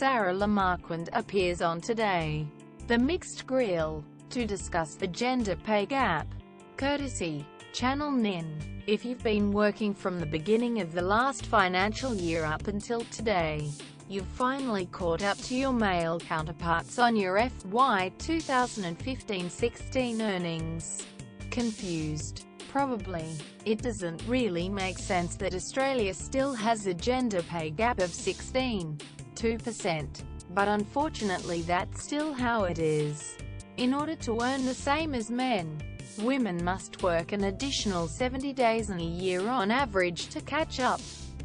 Sarah Lamarquand, appears on Today, The Mixed Grill, to discuss the gender pay gap. Courtesy Channel 9. If you've been working from the beginning of the last financial year up until today, you've finally caught up to your male counterparts on your FY 2015-16 earnings. Confused? Probably. It doesn't really make sense that Australia still has a gender pay gap of 16.2%. But unfortunately that's still how it is. In order to earn the same as men, women must work an additional 70 days in a year on average to catch up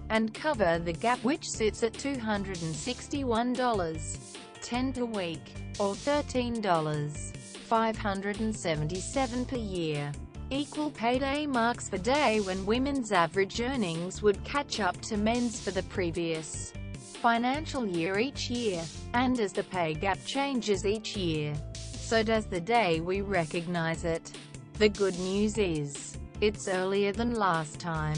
and cover the gap, which sits at $261.10 per week, or $13.577 per year. Equal pay day marks the day when women's average earnings would catch up to men's for the previous financial year each year. And as the pay gap changes each year, so does the day we recognize it. The good news is, it's earlier than last time.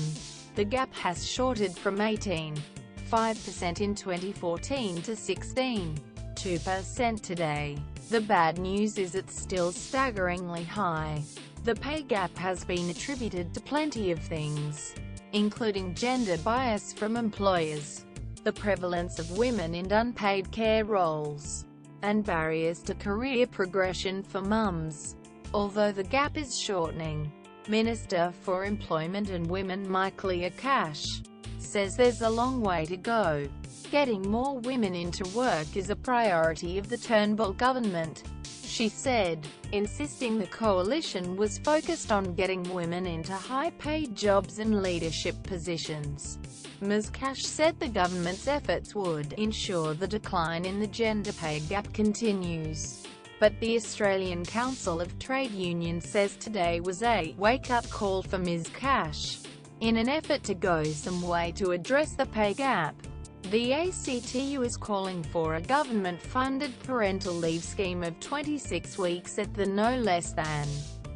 The gap has shorted from 18.5% in 2014 to 16.2% today. The bad news is it's still staggeringly high. The pay gap has been attributed to plenty of things, including gender bias from employers, the prevalence of women in unpaid care roles, and barriers to career progression for mums. Although the gap is shortening, Minister for Employment and Women Michaelia Cash says there's a long way to go. Getting more women into work is a priority of the Turnbull government, she said, insisting the coalition was focused on getting women into high-paid jobs and leadership positions. Ms. Cash said the government's efforts would ensure the decline in the gender pay gap continues. But the Australian Council of Trade Unions says today was a wake-up call for Ms. Cash. In an effort to go some way to address the pay gap, the ACTU is calling for a government-funded parental leave scheme of 26 weeks at the no less than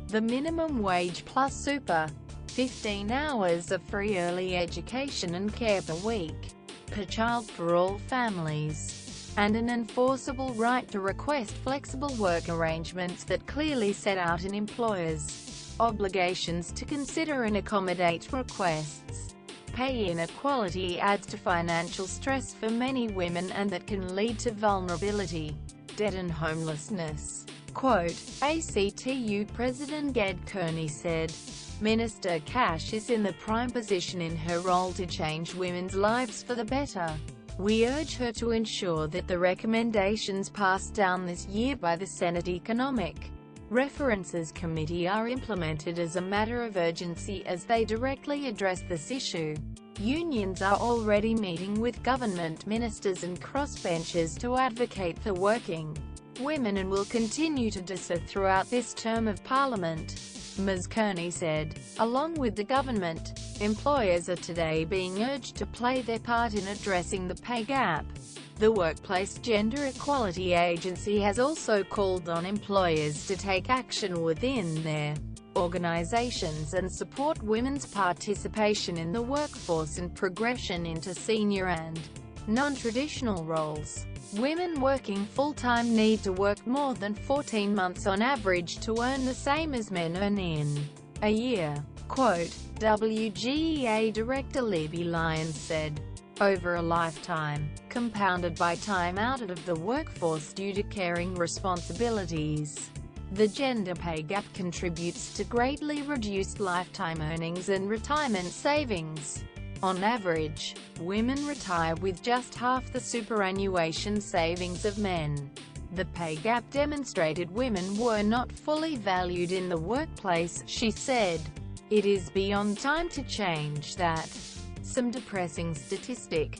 the minimum wage plus super, 15 hours of free early education and care per week, per child for all families, and an enforceable right to request flexible work arrangements that clearly set out an employer's obligations to consider and accommodate requests. Pay inequality adds to financial stress for many women and that can lead to vulnerability, debt and homelessness. Quote, ACTU President Ged Kearney said, Minister Cash is in the prime position in her role to change women's lives for the better. We urge her to ensure that the recommendations passed down this year by the Senate Economic References Committee are implemented as a matter of urgency as they directly address this issue. Unions are already meeting with government ministers and crossbenchers to advocate for working women and will continue to do so throughout this term of Parliament, Ms. Kearney said. Along with the government, employers are today being urged to play their part in addressing the pay gap. The Workplace Gender Equality Agency has also called on employers to take action within their organizations and support women's participation in the workforce and progression into senior and non-traditional roles. Women working full-time need to work more than 14 months on average to earn the same as men earn in a year. Quote, WGEA Director Libby Lyons said, over a lifetime, compounded by time out of the workforce due to caring responsibilities, the gender pay gap contributes to greatly reduced lifetime earnings and retirement savings. On average, women retire with just half the superannuation savings of men. The pay gap demonstrated women were not fully valued in the workplace, she said. It is beyond time to change that. Some depressing statistic.